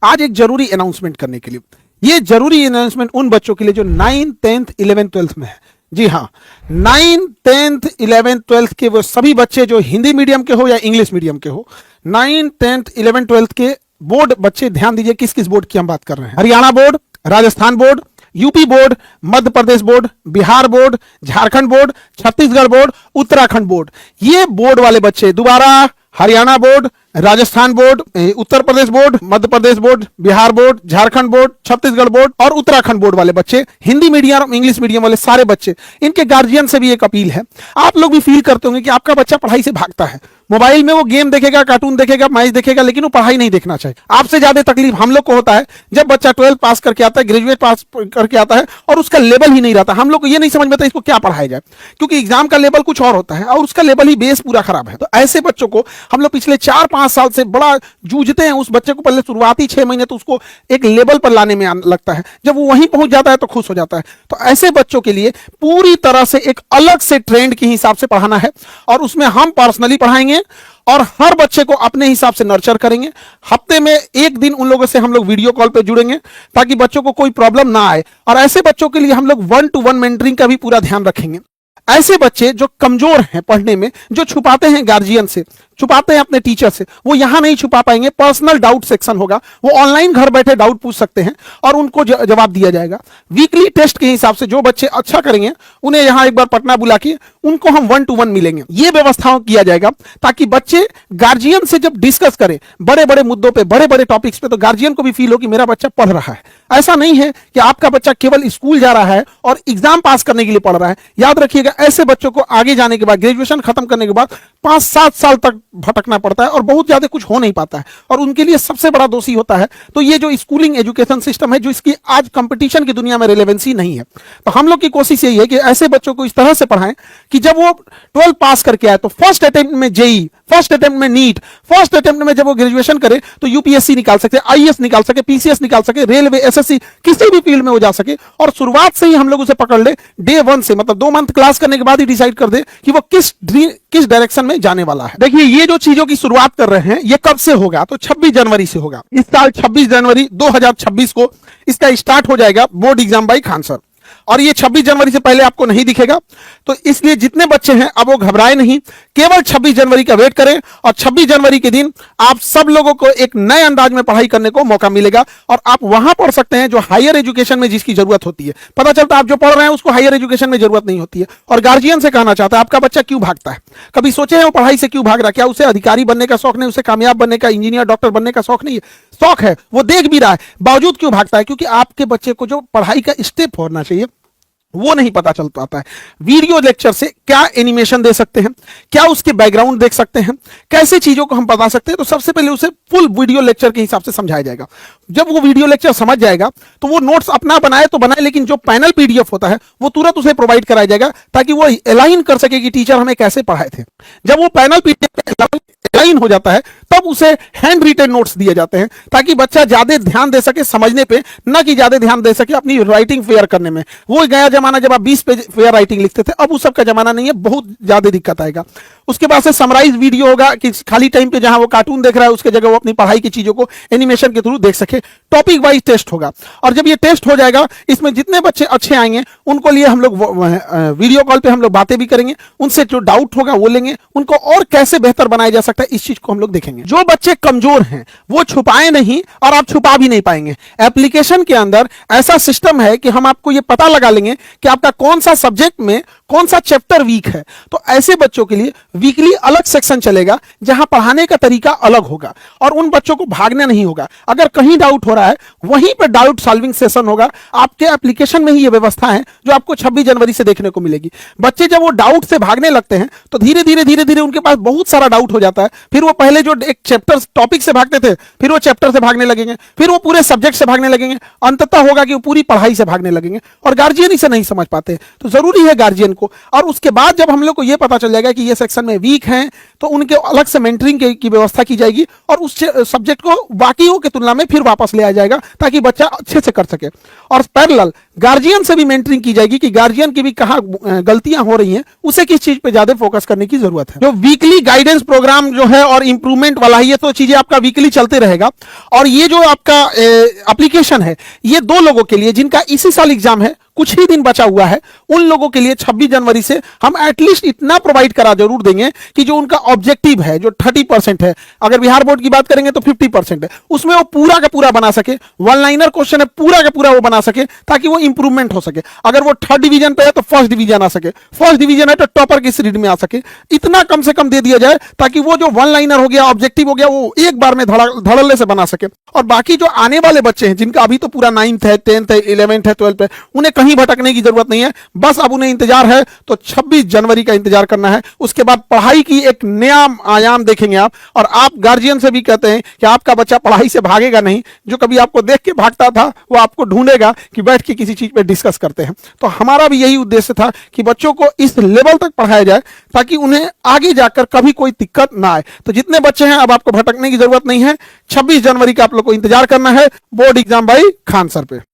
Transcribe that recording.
आज एक जरूरी अनाउंसमेंट करने के लिए, ये जरूरी अनाउंसमेंट उन बच्चों के लिए जो 9th 10th 11th 12th में है। जी हाँ, 9th 10th 11th 12th के वो सभी बच्चे जो हिंदी मीडियम के हो या इंग्लिश मीडियम के हो, 9th 10th 11th 12th के बोर्ड बच्चे ध्यान दीजिए किस किस बोर्ड की हम बात कर रहे हैं। Haryana board, Rajasthan board, UP board, Madhya Pradesh board, Bihar board, Jharkhand board, Chhattisgarh board, Uttarakhand board, ये बोर्ड वाले बच्चे दोबारा Haryana board, Rajasthan board, Uttar Pradesh board, Madhya Pradesh board, Bihar board, Jharkhand board, Chhattisgarh board और उत्तराखंड बोर्ड वाले बच्चे, हिंदी मीडियम इंग्लिश मीडियम वाले सारे बच्चे, इनके गार्जियन से भी एक अपील है। आप लोग भी फील करते होंगे कि आपका बच्चा पढ़ाई से भागता है, मोबाइल में वो गेम देखेगा, कार्टून देखेगा, मैच देखेगा, लेकिन वो पढ़ाई नहीं देखना चाहिए। आपसे ज्यादा तकलीफ हम लोग को होता है जब बच्चा 12th पास करके आता है, ग्रेजुएट पास करके आता है और उसका लेवल ही नहीं रहता। हम लोग को ये नहीं समझ में आता इसको क्या पढ़ाया जाए, क्योंकि एग्जाम का लेवल कुछ और होता है और उसका लेवल ही बेस पूरा खराब है। तो ऐसे बच्चों को हम लोग पिछले 4-5 साल से बड़ा जूझते हैं। उस बच्चे को पहले शुरुआती 6 महीने तो उसको एक लेवल पर लाने में लगता है, जब वो वहीं पहुंच जाता है तो खुश हो जाता है। तो ऐसे बच्चों के लिए पूरी तरह से एक अलग से ट्रेंड के हिसाब से पढ़ाना है और उसमें हम पर्सनली पढ़ाएंगे और हर बच्चे को अपने हिसाब से नर्चर करेंगे। हफ्ते में एक दिन उन लोगों से हम लोग वीडियो कॉल पे जुड़ेंगे ताकि बच्चों को कोई प्रॉब्लम ना आए। और ऐसे बच्चों के लिए हम लोग 1-to-1 मेंटरिंग का भी पूरा ध्यान रखेंगे। ऐसे बच्चे जो कमजोर हैं पढ़ने में, जो छुपाते हैं गार्जियन से, छुपाते हैं अपने टीचर से, वो यहां नहीं छुपा पाएंगे। पर्सनल डाउट सेक्शन होगा, वो ऑनलाइन घर बैठे डाउट पूछ सकते हैं और उनको जवाब दिया जाएगा। वीकली टेस्ट के हिसाब से जो बच्चे अच्छा करेंगे उन्हें यहां एक बार पटना बुला के उनको हम 1-to-1 मिलेंगे। ये व्यवस्थाओं किया जाएगा ताकि बच्चे गार्जियन से जब डिस्कस करें बड़े बड़े मुद्दों पे, बड़े बड़े टॉपिक्स पे, तो गार्जियन को भी फील हो कि मेरा बच्चा पढ़ रहा है। ऐसा नहीं है कि आपका बच्चा केवल स्कूल जा रहा है और एग्जाम पास करने के लिए पढ़ रहा है। याद रखिएगा, ऐसे बच्चों को आगे जाने के बाद, ग्रेजुएशन खत्म करने के बाद 5-7 साल तक भटकना पड़ता है और बहुत ज्यादा कुछ हो नहीं पाता है और उनके लिए सबसे बड़ा दोषी होता है। तो ये जो स्कूलिंग एजुकेशन सिस्टम है, जो इसकी आज कंपटीशन की दुनिया में रिलेवेंसी नहीं है, तो हम लोग की कोशिश यही है कि ऐसे बच्चों को इस तरह से पढ़ाएं कि जब वो 12 पास करके आए तो फर्स्ट अटेम्प्ट में जेई, फर्स्ट अटेम्प्ट में नीट, फर्स्ट अटेम्प्ट में जब वो ग्रेजुएशन करे तो यूपीएससी निकाल सके, आईएएस निकाल सके, पीसीएस निकाल सके, रेलवे, एसएससी, किसी भी फील्ड में वो जा सके। और शुरुआत से ही हम लोग उसे पकड़ ले, डे 1 से, मतलब 2 मंथ क्लास करने के बाद ही डिसाइड कर दे कि वो किस डायरेक्शन में जाने वाला है। देखिए, ये जो चीजों की शुरुआत कर रहे हैं ये कब से होगा, तो 26 जनवरी से होगा। इस साल 26 जनवरी 2026 को इसका स्टार्ट हो जाएगा board exam by Khan sir. और ये 26 जनवरी से पहले आपको नहीं दिखेगा, तो इसलिए जितने बच्चे हैं अब वो घबराए नहीं, केवल 26 जनवरी का वेट करें और 26 जनवरी के दिन आप सब लोगों को एक नए अंदाज में पढ़ाई करने को मौका मिलेगा और आप वहां पढ़ सकते हैं जो हायर एजुकेशन में जिसकी जरूरत होती है। पता चलता है आप जो पढ़ रहे हैं उसको हायर एजुकेशन में जरूरत नहीं होती है। और गार्जियन से कहना चाहता है, आपका बच्चा क्यों भागता है? कभी सोचे हैं वो पढ़ाई से क्यों भाग रहा है? क्या उसे अधिकारी बनने का शौक नहीं, उसे कामयाब बनने का, इंजीनियर, डॉक्टर बनने का शौक नहीं है? शौक है, वो देख भी रहा है, बावजूद क्यों भागता है? क्योंकि आपके बच्चे को जो पढ़ाई का स्टेप होना चाहिए वो नहीं पता चल पाता है। वीडियो लेक्चर से क्या एनिमेशन दे सकते हैं, क्या उसके बैकग्राउंड देख सकते हैं, कैसे चीजों को हम बता सकते हैं, तो सबसे पहले उसे फुल वीडियो लेक्चर के हिसाब से समझाया जाएगा। जब वो वीडियो लेक्चर समझ जाएगा तो वो नोट्स अपना बनाए तो बनाए, लेकिन जो पैनल पीडीएफ होता है वो तुरंत उसे प्रोवाइड कराया जाएगा ताकि वो अलाइन कर सके कि टीचर हमें कैसे पढ़ाए थे। जब वो पैनल पीडीएफ अलाइन हो जाता है तब उसे हैंड रिटन नोट्स दिए जाते हैं ताकि बच्चा ज्यादा ध्यान दे सके समझने पे, न कि ज्यादा ध्यान दे सके अपनी राइटिंग फेयर करने में। वो गया जमाना जब आप 20 पेज फेयर राइटिंग लिखते थे, अब उस सब का जमाना नहीं है, बहुत ज्यादा दिक्कत आएगा। उसके बाद से समराइज वीडियो होगा कि खाली टाइम पे जहां वो कार्टून देख रहा है उसके जगह वो अपनी पढ़ाई की चीजों को एनिमेशन के थ्रू देख सके। टॉपिक वाइज टेस्ट होगा और जब ये टेस्ट हो जाएगा इसमें जितने बच्चे अच्छे आएंगे उनको लिए हम लोग वीडियो कॉल पे हम लोग बातें भी करेंगे, उनसे जो डाउट होगा वो लेंगे, उनको और कैसे बेहतर बनाया जा सकता है इस चीज को हम लोग देखेंगे। जो बच्चे कमजोर हैं वो छुपाए नहीं और आप छुपा भी नहीं पाएंगे। एप्लीकेशन के अंदर ऐसा सिस्टम है कि हम आपको ये पता लगा लेंगे कि आपका कौन सा सब्जेक्ट में कौन सा चैप्टर वीक है। तो ऐसे बच्चों के लिए वीकली अलग सेक्शन चलेगा जहां पढ़ाने का तरीका अलग होगा और उन बच्चों को भागना नहीं होगा। अगर कहीं डाउट हो रहा है वहीं पर डाउट सॉल्विंग सेशन होगा। आपके एप्लीकेशन में ही ये व्यवस्था है जो आपको 26 जनवरी से देखने को मिलेगी। बच्चे जब वो डाउट से भागने लगते हैं तो धीरे धीरे उनके पास बहुत सारा डाउट हो जाता है। फिर वो पहले जो एक चैप्टर टॉपिक से भागते थे फिर वो चैप्टर से भागने लगेंगे, फिर वो पूरे सब्जेक्ट से भागने लगेंगे, अंततः होगा कि वो पूरी पढ़ाई से भागने लगेंगे और गार्जियन इसे नहीं समझ पाते। तो जरूरी है गार्जियन को, और उसके बाद जब हम लोग को ये पता चल जाएगा कि ये सेक्शन में वीक हैं तो उनके अलग से मेंटरिंग की व्यवस्था की जाएगी और उस सब्जेक्ट को बाकियों की तुलना में फिर वापस ले आया जाएगा ताकि बच्चा अच्छे से कर सके। और पैरेलल गार्जियन से भी मेंटरिंग की जाएगी कि गार्जियन की भी कहाँ गलतियां हो रही हैं, उसे किस चीज पे ज्यादा फोकस करने की जरूरत है। जो वीकली गाइडेंस प्रोग्राम जो है और इंप्रूवमेंट वाला है, ये तो चीजें आपका वीकली चलते रहेगा। और ये जो आपका एप्लीकेशन है ये 2 लोगों के लिए जिनका इसी साल एग्जाम है, कुछ ही दिन बचा हुआ है, उन लोगों के लिए 26 जनवरी से हम एटलीस्ट इतना प्रोवाइड करा जरूर देंगे कि जो उनका ऑब्जेक्टिव है, जो 30% है, अगर बिहार बोर्ड की बात करेंगे तो 50% है, उसमें वो पूरा का पूरा बना सके। वन लाइनर क्वेश्चन है, पूरा का पूरा वो बना सके ताकि वो इंप्रूवमेंट हो सके। अगर वो 3rd डिवीजन पे है तो 1st डिवीजन आ सके, 1st डिवीजन है तो टॉपर की सीरीज में आ सके। इतना कम से कम दे दिया जाए ताकि वो जो वन लाइनर हो गया, ऑब्जेक्टिव हो गया, वो एक बार में धड़ल्ले से बना सके। और बाकी जो आने वाले बच्चे हैं जिनका अभी तो पूरा 9th है, 10th है, 11th है, 12th है, उन्हें कहीं भटकने की जरूरत नहीं है। बस अब उन्हें इंतजार है तो 26 जनवरी का इंतजार करना है। उसके बाद पढ़ाई की एक नया आयाम देखेंगे आप। और आप गार्जियन से भी कहते हैं कि आपका बच्चा पढ़ाई से भागेगा नहीं, जो कभी आपको देख के भागता था वो आपको ढूंढेगा कि बैठ के किसी चीज पे डिस्कस करते हैं। तो हमारा भी यही उद्देश्य था कि बच्चों को इस लेवल तक पढ़ाया जाए ताकि उन्हें आगे जाकर कभी कोई दिक्कत ना आए। तो जितने बच्चे हैं अब आपको भटकने की जरूरत नहीं है। 26 जनवरी का आप लोग को इंतजार करना है board exam by Khan sir पे।